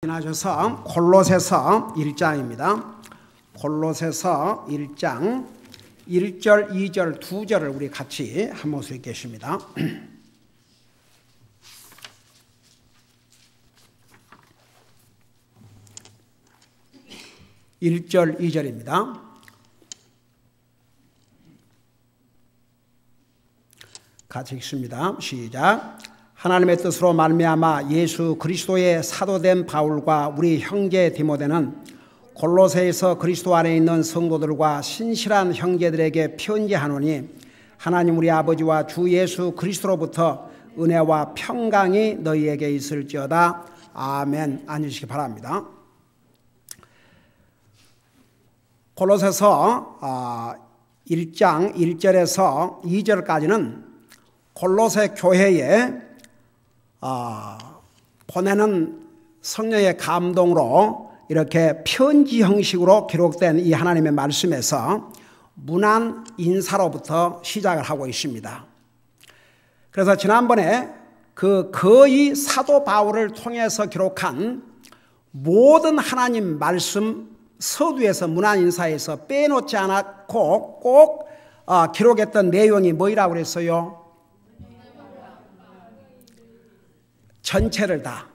지나셔서 골로새서 1장입니다. 골로새서 1장 1절, 2절, 2절을 우리 같이 한 목소리 읽겠습니다. 1절, 2절입니다. 같이 읽습니다. 시작. 하나님의 뜻으로 말미암아 예수 그리스도의 사도된 바울과 우리 형제 디모데는 골로새에서 그리스도 안에 있는 성도들과 신실한 형제들에게 편지하노니 하나님 우리 아버지와 주 예수 그리스도로부터 은혜와 평강이 너희에게 있을지어다. 아멘. 앉으시기 바랍니다. 골로새서 1장 1절에서 2절까지는 골로새 교회에 보내는 성령의 감동으로 이렇게 편지 형식으로 기록된 이 하나님의 말씀에서 문안 인사로부터 시작을 하고 있습니다. 그래서 지난번에 그 거의 사도 바울을 통해서 기록한 모든 하나님 말씀 서두에서 문안 인사에서 빼놓지 않았고 꼭 기록했던 내용이 뭐라고 그랬어요? 전체를 다.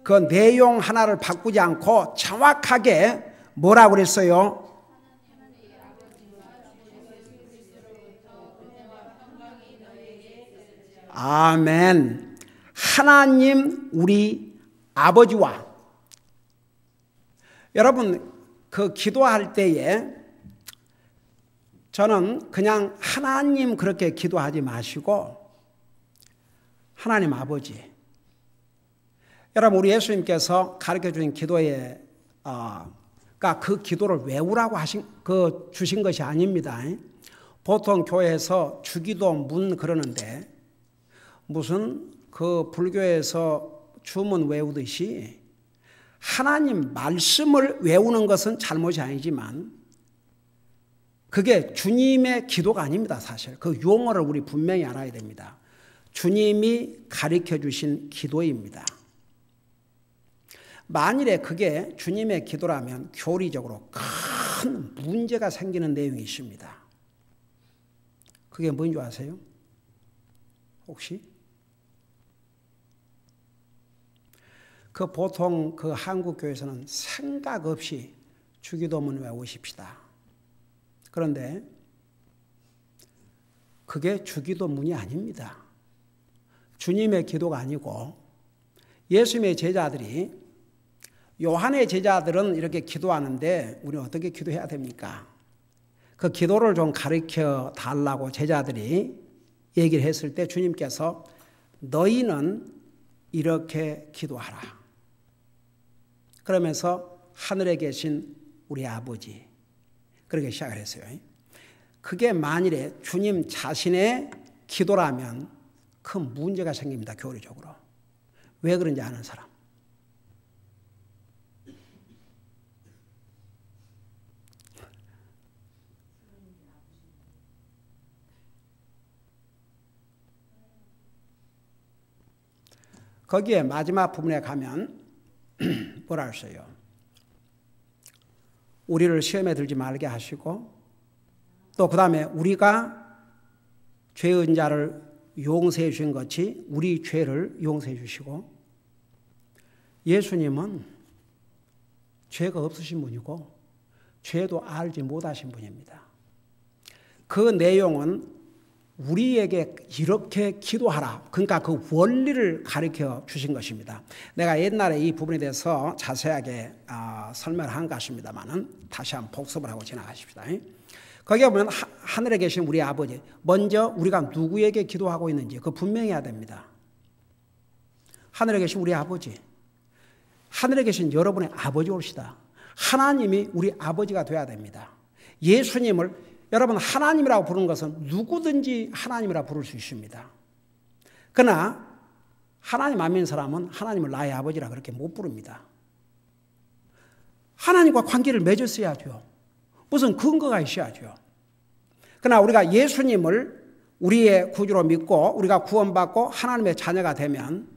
그 내용 하나를 바꾸지 않고 정확하게 뭐라고 그랬어요? 아멘. 하나님 우리 아버지와 여러분 그 기도할 때에 저는 그냥 하나님 그렇게 기도하지 마시고 하나님 아버지. 여러분 우리 예수님께서 가르쳐주신 기도에 그 기도를 외우라고 주신 것이 아닙니다. 보통 교회에서 주기도 문 그러는데 무슨 그 불교에서 주문 외우듯이 하나님 말씀을 외우는 것은 잘못이 아니지만 그게 주님의 기도가 아닙니다. 사실 그 용어를 우리 분명히 알아야 됩니다. 주님이 가르쳐 주신 기도입니다. 만일에 그게 주님의 기도라면 교리적으로 큰 문제가 생기는 내용이 있습니다. 그게 뭔지 아세요? 혹시? 그 보통 그 한국 교회에서는 생각 없이 주기도문 외우십시다. 그런데 그게 주기도문이 아닙니다. 주님의 기도가 아니고 예수님의 제자들이 요한의 제자들은 이렇게 기도하는데 우리는 어떻게 기도해야 됩니까? 그 기도를 좀 가르쳐 달라고 제자들이 얘기를 했을 때 주님께서 너희는 이렇게 기도하라. 그러면서 하늘에 계신 우리 아버지 그렇게 시작을 했어요. 그게 만일에 주님 자신의 기도라면 큰 문제가 생깁니다. 교리적으로. 왜 그런지 아는 사람. 거기에 마지막 부분에 가면 뭐라 했어요? 우리를 시험에 들지 말게 하시고 또 그 다음에 우리가 죄인 자를 용서해 주신 것이 우리 죄를 용서해 주시고 예수님은 죄가 없으신 분이고 죄도 알지 못하신 분입니다. 그 내용은 우리에게 이렇게 기도하라. 그러니까 그 원리를 가르쳐 주신 것입니다. 내가 옛날에 이 부분에 대해서 자세하게 설명한 것 같습니다만 다시 한번 복습을 하고 지나가십시다. 거기에 보면 하늘에 계신 우리 아버지 먼저 우리가 누구에게 기도하고 있는지 그거 분명히 해야 됩니다. 하늘에 계신 우리 아버지 하늘에 계신 여러분의 아버지 올시다. 하나님이 우리 아버지가 돼야 됩니다. 예수님을 여러분 하나님이라고 부르는 것은 누구든지 하나님이라고 부를 수 있습니다. 그러나 하나님 안 믿는 사람은 하나님을 나의 아버지라 그렇게 못 부릅니다. 하나님과 관계를 맺었어야죠. 무슨 근거가 있어야죠. 그러나 우리가 예수님을 우리의 구주로 믿고 우리가 구원받고 하나님의 자녀가 되면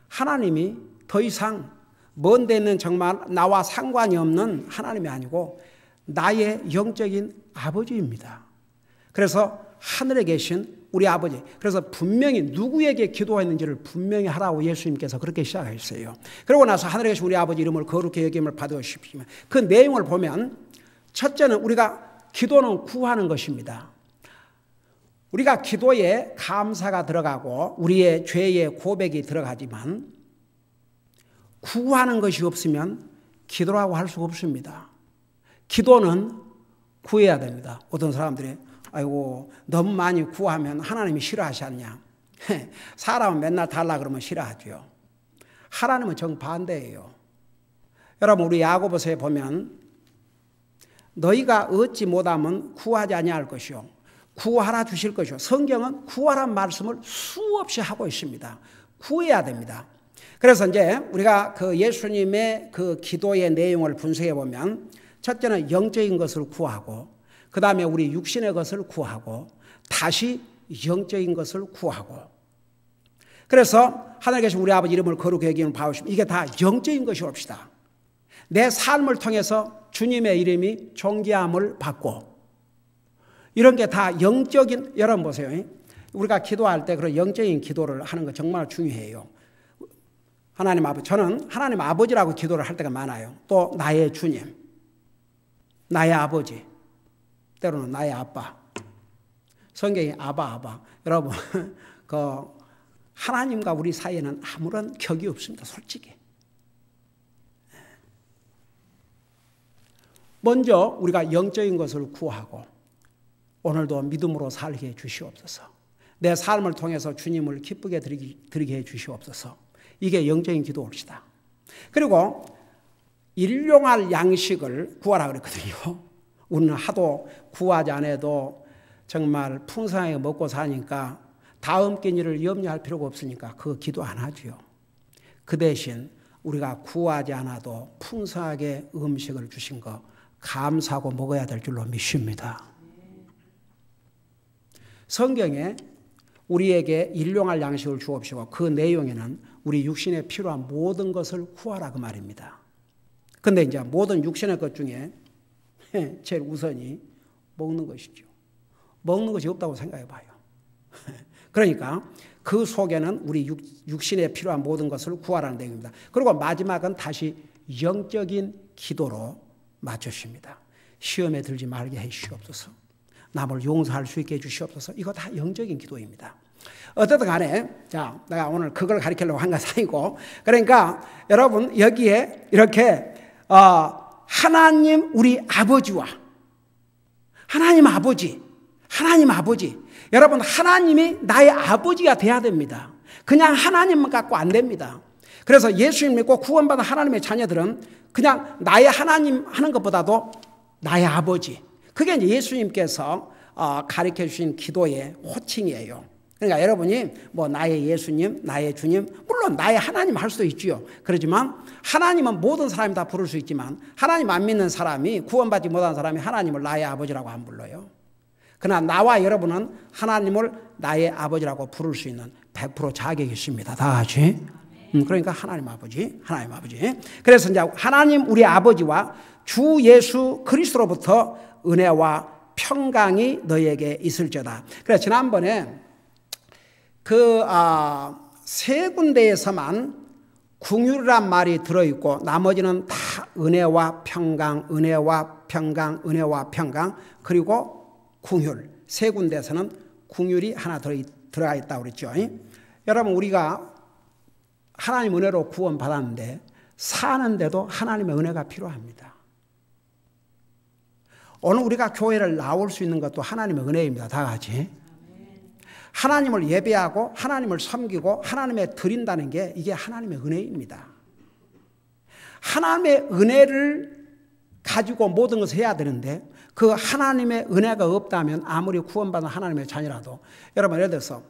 하나님이 더 이상 먼 데 있는 정말 나와 상관이 없는 하나님이 아니고 나의 영적인 아버지입니다. 그래서 하늘에 계신 우리 아버지, 그래서 분명히 누구에게 기도했는지를 분명히 하라고 예수님께서 그렇게 시작하셨어요. 그러고 나서 하늘에 계신 우리 아버지 이름을 거룩히 여김을 받으십시오. 그 내용을 보면 첫째는 우리가 기도는 구하는 것입니다. 우리가 기도에 감사가 들어가고 우리의 죄의 고백이 들어가지만 구하는 것이 없으면 기도라고 할 수가 없습니다. 기도는 구해야 됩니다. 어떤 사람들이 아이고 너무 많이 구하면 하나님이 싫어하지 않냐. 사람은 맨날 달라 그러면 싫어하죠. 하나님은 정반대예요. 여러분 우리 야고보서에 보면 너희가 얻지 못하면 구하지 아니할 것이요 구하라 주실 것이요. 성경은 구하란 말씀을 수없이 하고 있습니다. 구해야 됩니다. 그래서 이제 우리가 그 예수님의 그 기도의 내용을 분석해 보면 첫째는 영적인 것을 구하고 그 다음에 우리 육신의 것을 구하고 다시 영적인 것을 구하고 그래서 하늘에 계신 우리 아버지 이름을 거룩히 여기는 바우시면 이게 다 영적인 것이 옵시다. 내 삶을 통해서 주님의 이름이 존귀함을 받고 이런 게 다 영적인 여러분 보세요. 우리가 기도할 때 그런 영적인 기도를 하는 거 정말 중요해요. 하나님 아버지 저는 하나님 아버지라고 기도를 할 때가 많아요. 또 나의 주님 나의 아버지 때로는 나의 아빠. 성경이 아바. 여러분, 그 하나님과 우리 사이에는 아무런 격이 없습니다. 솔직히. 먼저 우리가 영적인 것을 구하고 오늘도 믿음으로 살게 해 주시옵소서. 내 삶을 통해서 주님을 기쁘게 드리게 해 주시옵소서. 이게 영적인 기도입시다. 그리고 일용할 양식을 구하라 그랬거든요. 우리는 하도 구하지 않아도 정말 풍성하게 먹고 사니까 다음 끼니를 염려할 필요가 없으니까 그거 기도 안 하죠. 그 대신 우리가 구하지 않아도 풍성하게 음식을 주신 거 감사하고 먹어야 될 줄로 믿습니다. 성경에 우리에게 일용할 양식을 주옵시고 그 내용에는 우리 육신에 필요한 모든 것을 구하라 그 말입니다. 근데 이제 모든 육신의 것 중에 제일 우선이 먹는 것이죠. 먹는 것이 없다고 생각해 봐요. 그러니까 그 속에는 우리 육신에 필요한 모든 것을 구하라는 내용입니다. 그리고 마지막은 다시 영적인 기도로 맞추십니다. 시험에 들지 말게 해 주시옵소서. 남을 용서할 수 있게 해 주시옵소서. 이거 다 영적인 기도입니다. 어쨌든 간에 자 내가 오늘 그걸 가르치려고 한 것이 아니고 그러니까 여러분 여기에 이렇게 하나님 우리 아버지와 하나님 아버지 여러분 하나님이 나의 아버지가 돼야 됩니다. 그냥 하나님만 갖고 안 됩니다. 그래서 예수님 믿고 구원받은 하나님의 자녀들은 그냥 나의 하나님 하는 것보다도 나의 아버지 그게 이제 예수님께서 가르쳐 주신 기도의 호칭이에요. 그러니까 여러분이 뭐 나의 예수님, 나의 주님, 물론 나의 하나님 할 수도 있지요. 그렇지만 하나님은 모든 사람이 다 부를 수 있지만 하나님 안 믿는 사람이 구원받지 못한 사람이 하나님을 나의 아버지라고 안 불러요. 그러나 나와 여러분은 하나님을 나의 아버지라고 부를 수 있는 100% 자격이 있습니다. 다 같이. 그러니까 하나님 아버지. 그래서 이제 하나님 우리 아버지와 주 예수 그리스도로부터 은혜와 평강이 너희에게 있을지어다. 그래서 지난번에 세 군데에서만 궁율이란 말이 들어있고 나머지는 다 은혜와 평강 그리고 궁율 세 군데에서는 궁율이 하나 들어가 있다고 그랬죠. 여러분 우리가 하나님 은혜로 구원 받았는데 사는데도 하나님의 은혜가 필요합니다. 오늘 우리가 교회를 나올 수 있는 것도 하나님의 은혜입니다. 다 같이. 하나님을 예배하고 하나님을 섬기고 하나님의 드린다는 게 이게 하나님의 은혜입니다. 하나님의 은혜를 가지고 모든 것을 해야 되는데 그 하나님의 은혜가 없다면 아무리 구원받은 하나님의 자녀라도 여러분 예를 들어서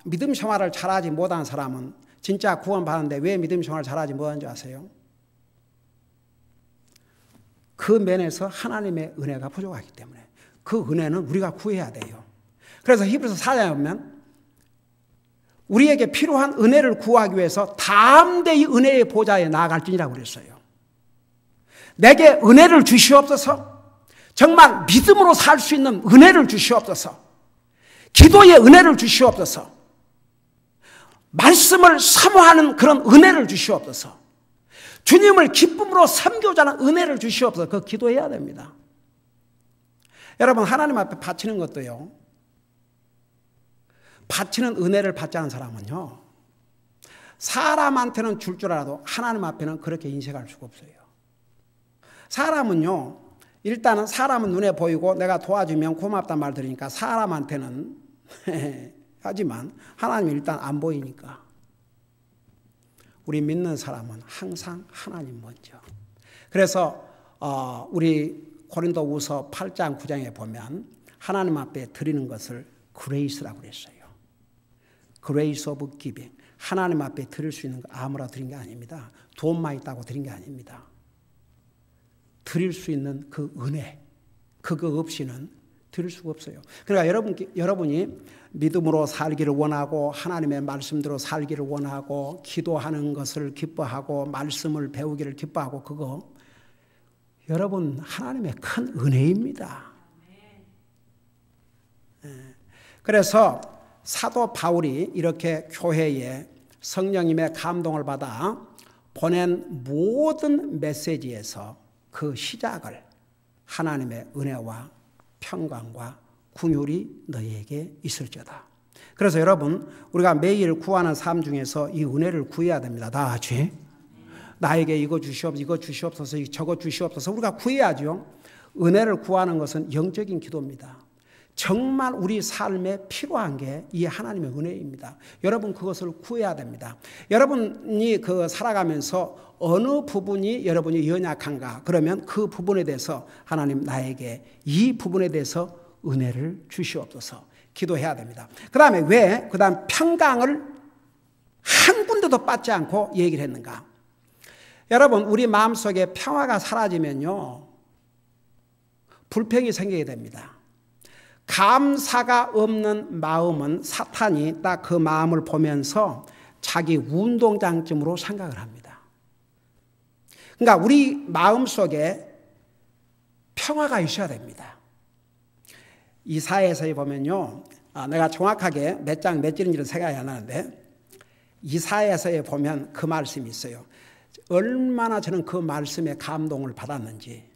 믿음 생활을 잘하지 못한 사람은 진짜 구원받았는데 왜 믿음 생활을 잘하지 못한 줄 아세요? 그 면에서 하나님의 은혜가 부족하기 때문에 그 은혜는 우리가 구해야 돼요. 그래서 히브리서 4장에 보면 우리에게 필요한 은혜를 구하기 위해서 담대히 은혜의 보좌에 나아갈지니라고 그랬어요. 내게 은혜를 주시옵소서. 정말 믿음으로 살 수 있는 은혜를 주시옵소서. 기도의 은혜를 주시옵소서. 말씀을 사모하는 그런 은혜를 주시옵소서. 주님을 기쁨으로 섬기고자 하는 은혜를 주시옵소서. 그 기도해야 됩니다. 여러분, 하나님 앞에 바치는 것도요, 바치는 은혜를 받지 않은 사람은요, 사람한테는 줄 줄 알아도 하나님 앞에는 그렇게 인식할 수가 없어요. 사람은요, 일단은 사람은 눈에 보이고 내가 도와주면 고맙단 말 들으니까 사람한테는 하지만 하나님은 일단 안 보이니까. 우리 믿는 사람은 항상 하나님 먼저. 그래서 우리 고린도후서 8장 9장에 보면 하나님 앞에 드리는 것을 그레이스라고 그랬어요. 그레이스 오브 기빙. 하나님 앞에 드릴 수 있는 거 아무나 드린 게 아닙니다. 돈만 있다고 드린 게 아닙니다. 드릴 수 있는 그 은혜, 그거 없이는 드릴 수가 없어요. 그러니까 여러분이 믿음으로 살기를 원하고 하나님의 말씀대로 살기를 원하고 기도하는 것을 기뻐하고 말씀을 배우기를 기뻐하고 그거 여러분 하나님의 큰 은혜입니다. 그래서 사도 바울이 이렇게 교회에 성령님의 감동을 받아 보낸 모든 메시지에서 그 시작을 하나님의 은혜와 평강과 긍휼이 너희에게 있을지어다. 그래서 여러분 우리가 매일 구하는 삶 중에서 이 은혜를 구해야 됩니다. 다 같이. 나에게 이거 주시옵소서, 이거 주시옵소서, 저거 주시옵소서. 우리가 구해야죠. 은혜를 구하는 것은 영적인 기도입니다. 정말 우리 삶에 필요한 게 이 하나님의 은혜입니다. 여러분 그것을 구해야 됩니다. 여러분이 살아가면서 어느 부분이 여러분이 연약한가? 그러면 그 부분에 대해서 하나님 나에게 이 부분에 대해서 은혜를 주시옵소서 기도해야 됩니다. 그 다음에 그 다음 평강을 한 군데도 빠지 않고 얘기를 했는가? 여러분 우리 마음속에 평화가 사라지면요 불평이 생기게 됩니다. 감사가 없는 마음은 사탄이 딱 그 마음을 보면서 자기 운동장쯤으로 생각을 합니다. 그러니까 우리 마음속에 평화가 있어야 됩니다. 이사야서에 보면요, 내가 정확하게 몇 장 몇 절인지는 생각이 안 나는데 이사야서에 보면 그 말씀이 있어요. 얼마나 저는 그 말씀에 감동을 받았는지.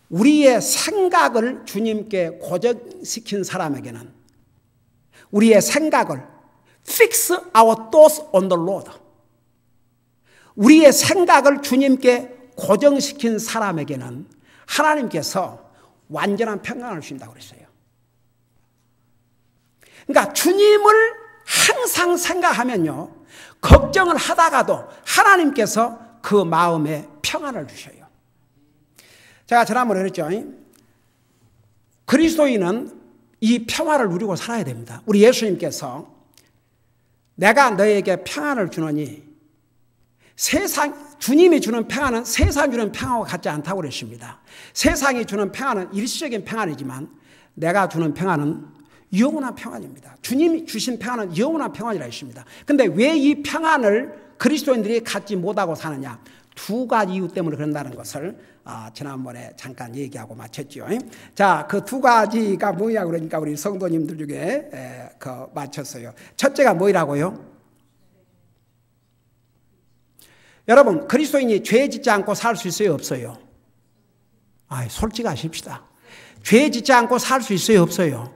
우리의 생각을 주님께 고정시킨 사람에게는 우리의 생각을 fix our thoughts on the Lord. 우리의 생각을 주님께 고정시킨 사람에게는 하나님께서 완전한 평강을 주신다고 그랬어요. 그러니까 주님을 항상 생각하면요, 걱정을 하다가도 하나님께서 그 마음에 평안을 주셔요. 제가 지난번에 그랬죠. 그리스도인은 이 평화를 누리고 살아야 됩니다. 우리 예수님께서 내가 너에게 평안을 주노니 주님이 주는 평안은 세상이 주는 평안과 같지 않다고 그랬습니다. 세상이 주는 평안은 일시적인 평안이지만 내가 주는 평안은 영원한 평안입니다. 주님이 주신 평안은 영원한 평안이라 했습니다. 그런데 왜 이 평안을 그리스도인들이 갖지 못하고 사느냐? 두 가지 이유 때문에 그런다는 것을 지난번에 잠깐 얘기하고 마쳤죠. 자, 그 두 가지가 뭐냐 그러니까 우리 성도님들 중에 맞췄어요. 첫째가 뭐라고요? 여러분, 그리스도인이 죄 짓지 않고 살 수 있어요, 없어요? 솔직하십시다. 죄 짓지 않고 살 수 있어요, 없어요?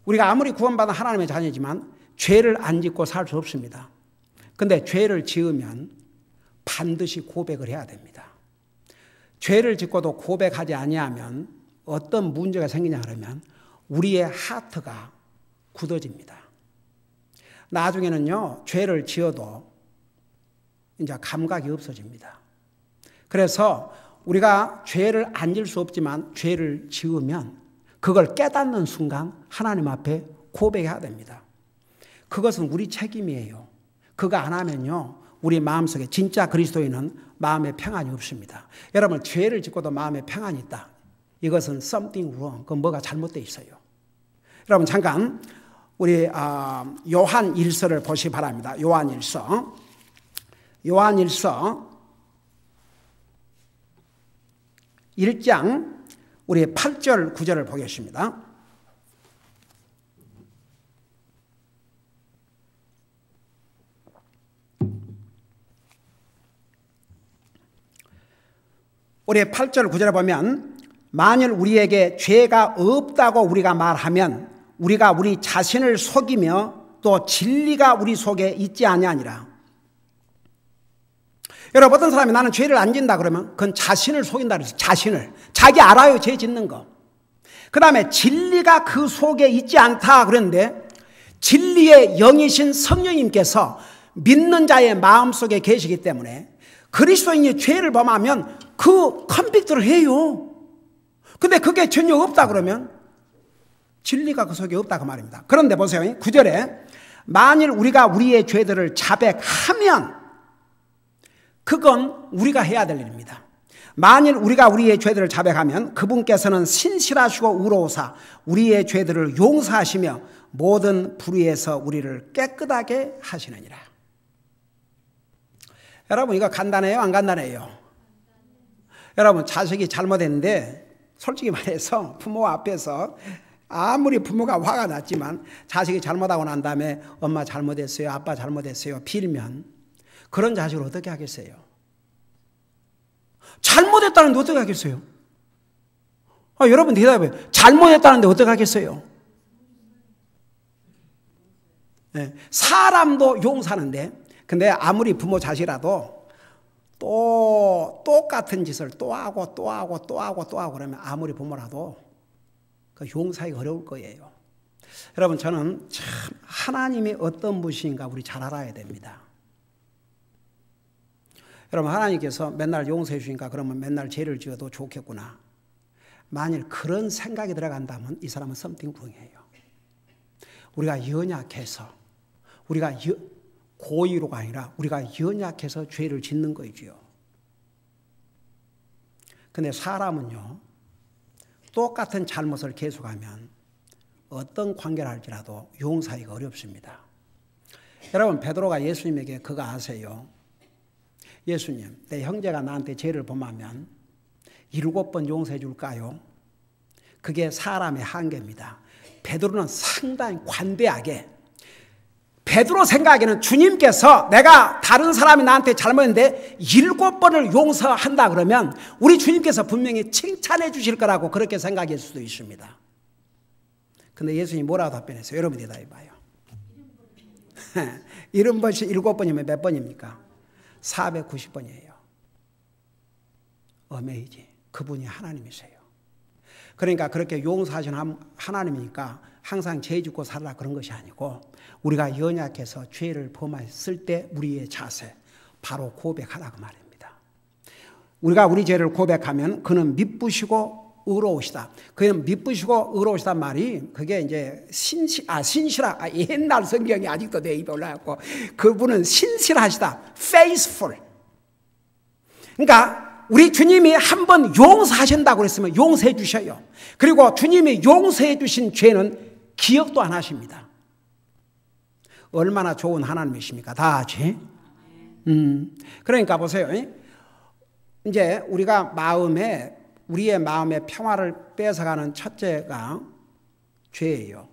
우리가 아무리 구원받은 하나님의 자녀지만 죄를 안 짓고 살 수 없습니다. 근데 죄를 지으면 반드시 고백을 해야 됩니다. 죄를 짓고도 고백하지 아니하면 어떤 문제가 생기냐 그러면 우리의 하트가 굳어집니다. 나중에는요, 죄를 지어도 이제 감각이 없어집니다. 그래서 우리가 죄를 안 지을 수 없지만 죄를 지으면 그걸 깨닫는 순간 하나님 앞에 고백해야 됩니다. 그것은 우리 책임이에요. 그거 안 하면요, 우리 마음속에 진짜 그리스도인은 마음에 평안이 없습니다. 여러분, 죄를 짓고도 마음에 평안이 있다. 이것은 something wrong. 그건 뭐가 잘못되어 있어요. 여러분 잠깐 우리 요한 1서를 보시기 바랍니다. 요한 1서. 요한 1서 1장 우리 8절 9절을 보겠습니다. 우리 8절 9절에 보면 만일 우리에게 죄가 없다고 우리가 말하면 우리가 우리 자신을 속이며 또 진리가 우리 속에 있지 아니하니라. 여러분 어떤 사람이 나는 죄를 안 짓는다 그러면 그건 자신을 속인다 그랬어요. 자신을. 자기 알아요 죄 짓는 거. 그 다음에 진리가 그 속에 있지 않다 그랬는데 진리의 영이신 성령님께서 믿는 자의 마음속에 계시기 때문에 그리스도인이 죄를 범하면 그 컨빅트를 해요. 근데 그게 전혀 없다 그러면 진리가 그 속에 없다 그 말입니다. 그런데 보세요. 9절에 만일 우리가 우리의 죄들을 자백하면 그건 우리가 해야 될 일입니다. 만일 우리가 우리의 죄들을 자백하면 그분께서는 신실하시고 의로우사 우리의 죄들을 용서하시며 모든 불의에서 우리를 깨끗하게 하시느니라. 여러분 이거 간단해요? 안 간단해요? 여러분 자식이 잘못했는데 솔직히 말해서 부모 앞에서 아무리 부모가 화가 났지만 자식이 잘못하고 난 다음에 엄마 잘못했어요, 아빠 잘못했어요 빌면 그런 자식을 어떻게 하겠어요? 잘못했다는데 어떻게 하겠어요? 여러분 대답해요. 잘못했다는데 어떻게 하겠어요? 네, 사람도 용서하는데 근데 아무리 부모 자식이라도 또 똑같은 짓을 또 하고 그러면 아무리 부모라도 그 용서하기가 어려울 거예요. 여러분 저는 참 하나님이 어떤 분이신가 우리 잘 알아야 됩니다. 여러분 하나님께서 맨날 용서해 주시니까 그러면 맨날 죄를 지어도 좋겠구나. 만일 그런 생각이 들어간다면 이 사람은 something wrong이에요. 우리가 연약해서 우리가 고의로가 아니라 우리가 연약해서 죄를 짓는 거이지요. 근데 사람은요 똑같은 잘못을 계속하면 어떤 관계를 할지라도 용서하기가 어렵습니다. 여러분 베드로가 예수님에게 그거 아세요? 예수님 내 형제가 나한테 죄를 범하면 7번 용서해 줄까요? 그게 사람의 한계입니다. 베드로는 상당히 관대하게 베드로 생각에는 주님께서 내가 다른 사람이 나한테 잘못했는데 7번을 용서한다 그러면 우리 주님께서 분명히 칭찬해 주실 거라고 그렇게 생각할 수도 있습니다. 근데 예수님이 뭐라고 답변했어요? 여러분 대답해 봐요. 7번이면 몇 번입니까? 490번이에요. 어메이지. 그분이 하나님이세요. 그러니까 그렇게 용서하신 하나님이니까 항상 죄 짓고 살라 그런 것이 아니고 우리가 연약해서 죄를 범했을 때 우리의 자세 바로 고백하라고 말입니다. 우리가 우리 죄를 고백하면 그는 미쁘시고 의로우시다. 그는 미쁘시고 의로우시다 말이 그게 이제 신실하 옛날 성경이 아직도 내 입에 올라왔고 그분은 신실하시다. faithful. 그러니까 우리 주님이 한번 용서하신다고 그랬으면 용서해 주셔요. 그리고 주님이 용서해 주신 죄는 기억도 안 하십니다. 얼마나 좋은 하나님이십니까? 다 같이. 그러니까 보세요. 이제 우리가 우리의 마음의 평화를 뺏어가는 첫째가 죄예요.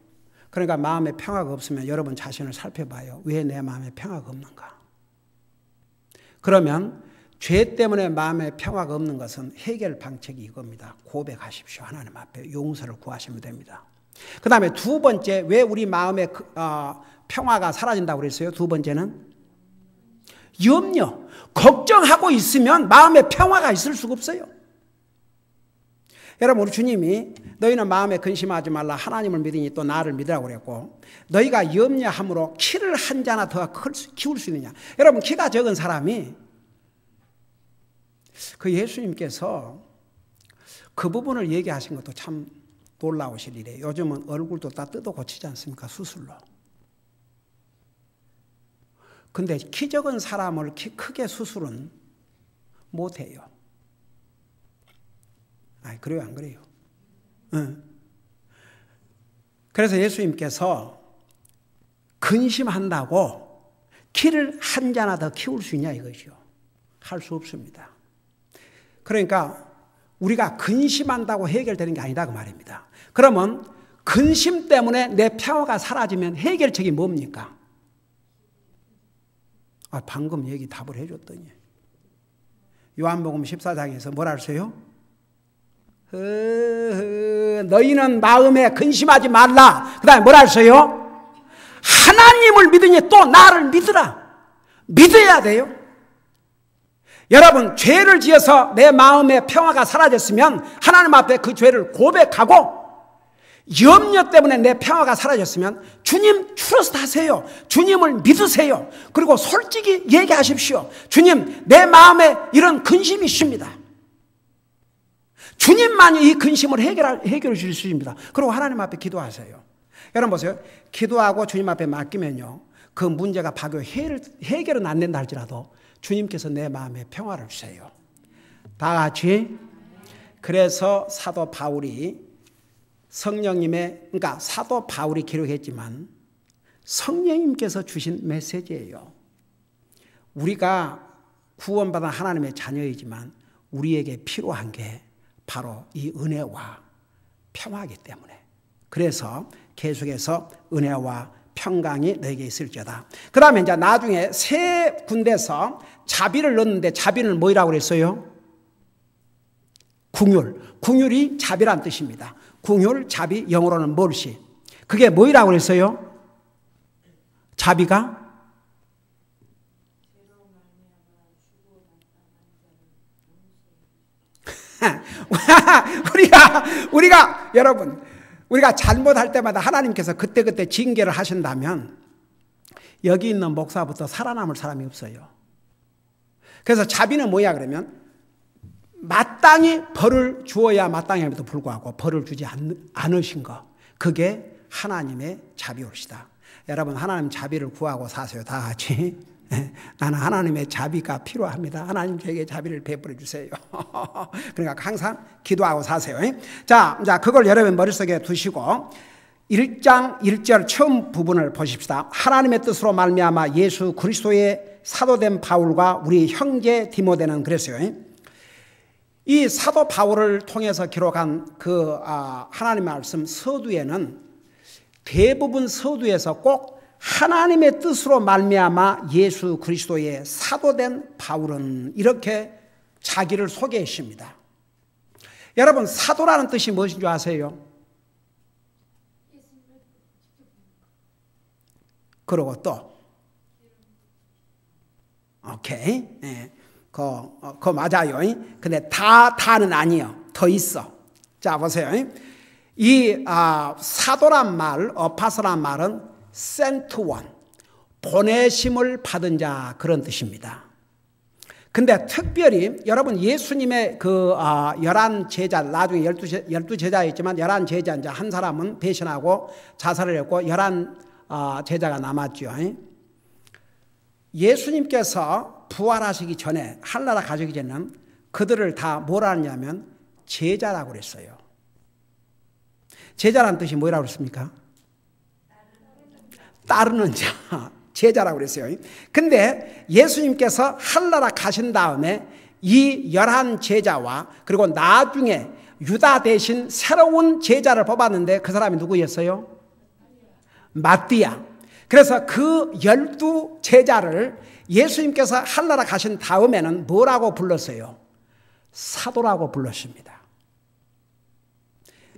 그러니까 마음의 평화가 없으면 여러분 자신을 살펴봐요. 왜 내 마음에 평화가 없는가? 그러면 죄 때문에 마음에 평화가 없는 것은 해결 방책이 이겁니다. 고백하십시오. 하나님 앞에 용서를 구하시면 됩니다. 그 다음에 두 번째, 왜 우리 마음에 평화가 사라진다고 그랬어요? 두 번째는 염려, 걱정하고 있으면 마음에 평화가 있을 수가 없어요. 여러분 우리 주님이 너희는 마음에 근심하지 말라 하나님을 믿으니 또 나를 믿으라고 그랬고 너희가 염려함으로 키를 한 자나 더 키울 수 있느냐. 여러분 키가 적은 사람이 그 예수님께서 그 부분을 얘기하신 것도 참 놀라우실 일이에요. 요즘은 얼굴도 다 뜯어 고치지 않습니까? 수술로. 근데 키 적은 사람을 키 크게 수술은 못해요. 그래요 안 그래요? 그래서 예수님께서 근심한다고 키를 한 자나 더 키울 수 있냐 이거죠. 할 수 없습니다. 그러니까 우리가 근심한다고 해결되는 게 아니다 그 말입니다. 그러면 근심 때문에 내 평화가 사라지면 해결책이 뭡니까? 방금 얘기 답을 해줬더니 요한복음 14장에서 뭐라 했어요? 너희는 마음에 근심하지 말라. 그 다음에 뭐라 했어요? 하나님을 믿으니 또 나를 믿으라. 믿어야 돼요. 여러분, 죄를 지어서 내 마음의 평화가 사라졌으면 하나님 앞에 그 죄를 고백하고, 염려 때문에 내 평화가 사라졌으면 주님 트러스트 하세요. 주님을 믿으세요. 그리고 솔직히 얘기하십시오. 주님, 내 마음에 이런 근심이 있습니다. 주님만이 이 근심을 해결해 주실 수 있습니다. 그리고 하나님 앞에 기도하세요. 여러분 보세요. 기도하고 주님 앞에 맡기면요, 그 문제가 바로 해결은 안 된다 할지라도 주님께서 내 마음에 평화를 주세요. 다 같이. 그래서 사도 바울이 그러니까 사도 바울이 기록했지만 성령님께서 주신 메시지예요. 우리가 구원받은 하나님의 자녀이지만 우리에게 필요한 게 바로 이 은혜와 평화이기 때문에, 그래서 계속해서 은혜와 평강이 너에게 있을지어다. 그 다음에 이제 나중에 세 군데서 자비를 넣었는데, 자비는 뭐라고 그랬어요? 궁율. 궁율이 자비란 뜻입니다. 궁율, 자비, 영어로는 멀시. 그게 뭐라고 그랬어요? 자비가? 우리가 여러분, 우리가 잘못할 때마다 하나님께서 그때그때 징계를 하신다면 여기 있는 목사부터 살아남을 사람이 없어요. 그래서 자비는 뭐야 그러면 마땅히 벌을 주어야 마땅함에도 불구하고 벌을 주지 않으신 거, 그게 하나님의 자비올시다. 여러분, 하나님 자비를 구하고 사세요. 다 같이. 나는 하나님의 자비가 필요합니다. 하나님 저에게 자비를 베풀어 주세요. 그러니까 항상 기도하고 사세요. 자, 그걸 여러분 머릿속에 두시고 1장 1절 처음 부분을 보십시다. 하나님의 뜻으로 말미암아 예수 그리스도의 사도된 바울과 우리 형제 디모데는 그랬어요. 이 사도 바울을 통해서 기록한 그 하나님의 말씀 서두에는 대부분 서두에서 꼭 하나님의 뜻으로 말미암아 예수 그리스도의 사도된 바울은 이렇게 자기를 소개했습니다. 여러분, 사도라는 뜻이 무엇인 줄 아세요? 그러고 또 오케이, 그거 맞아요. 근데 다는 아니에요. 더 있어. 자, 보세요. 이 사도란 말, 어파서란 말은 sent one, 보내심을 받은 자, 그런 뜻입니다. 근데 특별히 여러분, 예수님의 그 11제자, 나중에 12제자였지만 11제자, 이제 한 사람은 배신하고 자살을 했고 11제자가 남았죠. 예수님께서 부활하시기 전에, 하늘나라 가시기 전에는 그들을 다 뭐라 하냐면 제자라고 그랬어요. 제자라는 뜻이 뭐라고 그랬습니까? 따르는 자, 제자라고 그랬어요. 근데 예수님께서 하늘나라 가신 다음에 이 11제자와 그리고 나중에 유다 대신 새로운 제자를 뽑았는데 그 사람이 누구였어요? 마띠아. 그래서 그 12제자를 예수님께서 하늘나라 가신 다음에는 뭐라고 불렀어요? 사도라고 불렀습니다.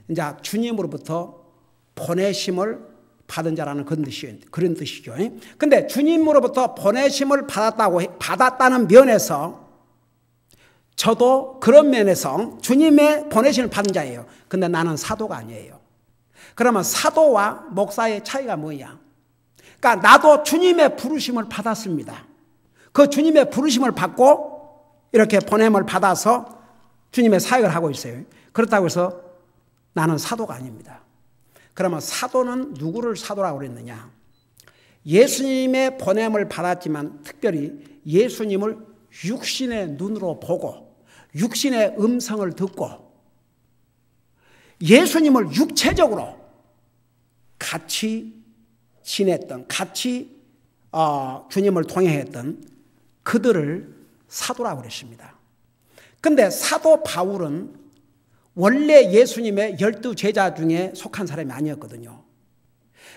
이제 주님으로부터 보내심을 받은 자라는 그런 뜻이죠. 근데 주님으로부터 보내심을 받았다는 면에서 저도 그런 면에서 주님의 보내심을 받은 자예요. 근데 나는 사도가 아니에요. 그러면 사도와 목사의 차이가 뭐냐? 그러니까 나도 주님의 부르심을 받았습니다. 그 주님의 부르심을 받고 이렇게 보냄을 받아서 주님의 사역을 하고 있어요. 그렇다고 해서 나는 사도가 아닙니다. 그러면 사도는 누구를 사도라고 그랬느냐? 예수님의 보냄을 받았지만 특별히 예수님을 육신의 눈으로 보고 육신의 음성을 듣고 예수님을 육체적으로 같이 지냈던, 같이 주님을 동행했던 그들을 사도라고 그랬습니다. 그런데 사도 바울은 원래 예수님의 12제자 중에 속한 사람이 아니었거든요.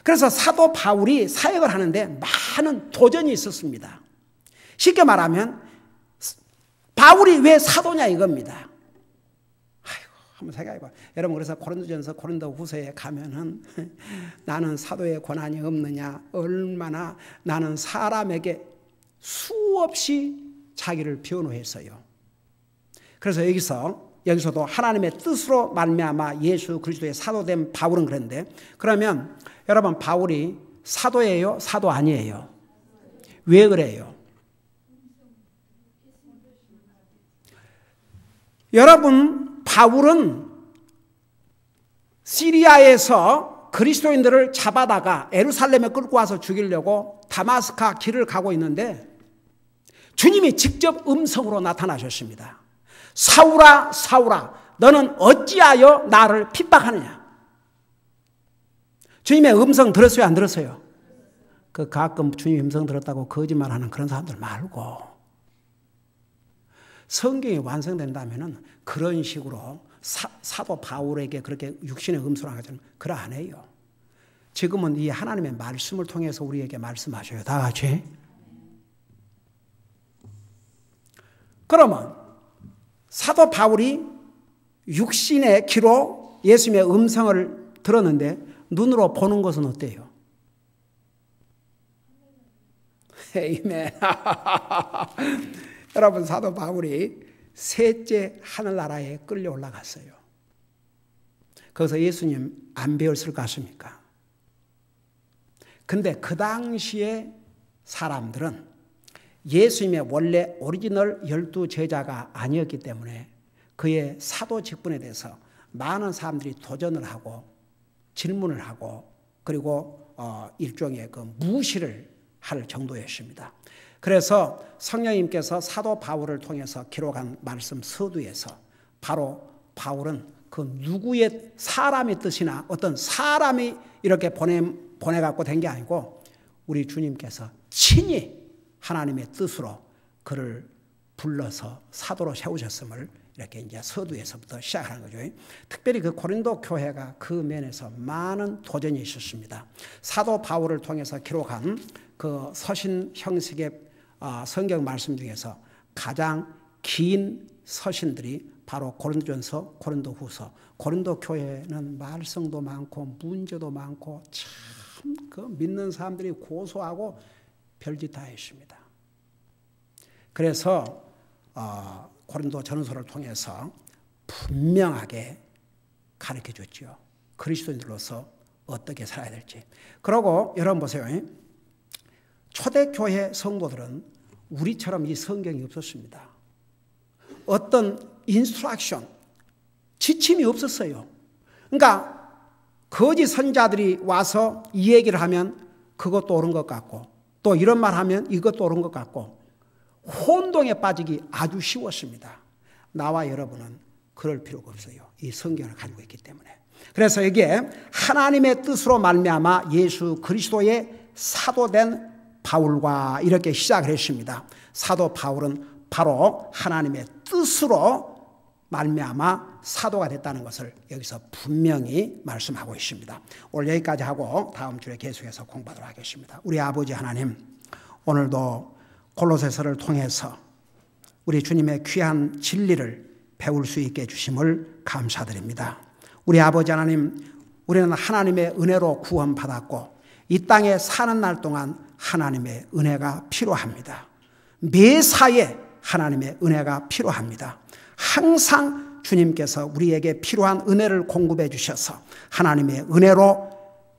그래서 사도 바울이 사역을 하는데 많은 도전이 있었습니다. 쉽게 말하면 바울이 왜 사도냐 이겁니다. 아이고, 한번 생각해봐. 여러분, 그래서 고린도전서 고린도후서에 가면은 나는 사도의 권한이 없느냐, 얼마나 나는 사람에게 수없이 자기를 변호했어요. 그래서 여기서도 하나님의 뜻으로 말미암아 예수 그리스도의 사도된 바울은 그런데, 그러면 여러분, 바울이 사도예요? 사도 아니에요? 왜 그래요? 여러분, 바울은 시리아에서 그리스도인들을 잡아다가 예루살렘에 끌고 와서 죽이려고 다마스카 길을 가고 있는데 주님이 직접 음성으로 나타나셨습니다. 사울아, 사울아, 너는 어찌하여 나를 핍박하느냐? 주님의 음성 들었어요, 안 들었어요? 가끔 주님 음성 들었다고 거짓말하는 그런 사람들 말고, 성경이 완성된다면 그런 식으로 사도 바울에게 그렇게 육신의 음성을 하거든요. 그래 안 해요. 지금은 이 하나님의 말씀을 통해서 우리에게 말씀하셔요. 다 같이. 그러면 사도 바울이 육신의 귀로 예수님의 음성을 들었는데 눈으로 보는 것은 어때요? 아멘. 여러분, 사도 바울이 셋째 하늘나라에 끌려 올라갔어요. 거기서 예수님 안 배웠을 것 같습니까? 근데 그 당시에 사람들은 예수님의 원래 오리지널 12제자가 아니었기 때문에 그의 사도 직분에 대해서 많은 사람들이 도전을 하고 질문을 하고 그리고 일종의 그 무시를 할 정도였습니다. 그래서 성령님께서 사도 바울을 통해서 기록한 말씀 서두에서 바로 바울은 그 누구의 사람의 뜻이나 어떤 사람이 이렇게 보내갖고 된 게 아니고 우리 주님께서 친히 하나님의 뜻으로 그를 불러서 사도로 세우셨음을 이렇게 이제 서두에서부터 시작하는 거죠. 특별히 그 고린도 교회가 그 면에서 많은 도전이 있었습니다. 사도 바울을 통해서 기록한 그 서신 형식의 성경 말씀 중에서 가장 긴 서신들이 바로 고린도전서, 고린도후서. 고린도 교회는 말썽도 많고 문제도 많고 참 그 믿는 사람들이 고소하고 별짓 다 했습니다. 그래서 고린도 전서를 통해서 분명하게 가르쳐 줬죠. 그리스도인들로서 어떻게 살아야 될지. 그리고 여러분 보세요. 초대교회 성도들은 우리처럼 이 성경이 없었습니다. 어떤 인스트럭션, 지침이 없었어요. 그러니까 거짓 선자들이 와서 이 얘기를 하면 그것도 옳은 것 같고 또 이런 말 하면 이것도 옳은 것 같고 혼동에 빠지기 아주 쉬웠습니다. 나와 여러분은 그럴 필요가 없어요. 이 성경을 가지고 있기 때문에. 그래서 이게 하나님의 뜻으로 말미암아 예수 그리스도의 사도된 바울과 이렇게 시작을 했습니다. 사도 바울은 바로 하나님의 뜻으로 말미암아 사도가 됐다는 것을 여기서 분명히 말씀하고 있습니다. 오늘 여기까지 하고 다음 주에 계속해서 공부하도록 하겠습니다. 우리 아버지 하나님, 오늘도 골로새서를 통해서 우리 주님의 귀한 진리를 배울 수 있게 해주심을 감사드립니다. 우리 아버지 하나님, 우리는 하나님의 은혜로 구원받았고 이 땅에 사는 날 동안 하나님의 은혜가 필요합니다. 매사에 하나님의 은혜가 필요합니다. 항상 주님께서 우리에게 필요한 은혜를 공급해 주셔서 하나님의 은혜로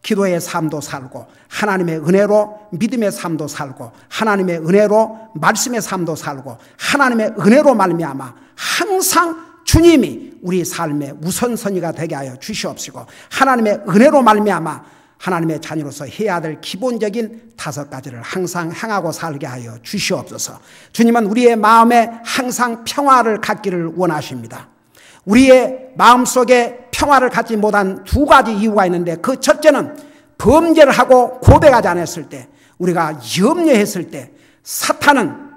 기도의 삶도 살고 하나님의 은혜로 믿음의 삶도 살고 하나님의 은혜로 말씀의 삶도 살고 하나님의 은혜로 말미암아 항상 주님이 우리 삶의 우선순위가 되게 하여 주시옵시고 하나님의 은혜로 말미암아 하나님의 자녀로서 해야 될 기본적인 5가지를 항상 행하고 살게 하여 주시옵소서. 주님은 우리의 마음에 항상 평화를 갖기를 원하십니다. 우리의 마음속에 평화를 갖지 못한 2가지 이유가 있는데 그 첫째는 범죄를 하고 고백하지 않았을 때, 우리가 염려했을 때 사탄은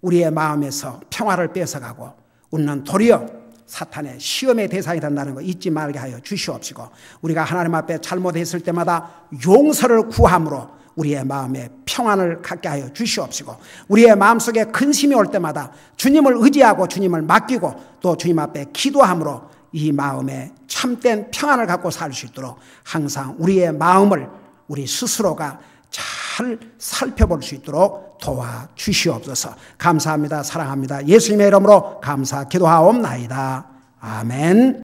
우리의 마음에서 평화를 뺏어가고 우리는 도리어 사탄의 시험의 대상이 된다는 거 잊지 말게 하여 주시옵시고, 우리가 하나님 앞에 잘못했을 때마다 용서를 구함으로 우리의 마음에 평안을 갖게 하여 주시옵시고, 우리의 마음속에 근심이 올 때마다 주님을 의지하고 주님을 맡기고 또 주님 앞에 기도함으로 이 마음에 참된 평안을 갖고 살 수 있도록 항상 우리의 마음을 우리 스스로가 잘 살펴볼 수 있도록 도와주시옵소서. 감사합니다. 사랑합니다. 예수님의 이름으로 감사 기도하옵나이다. 아멘.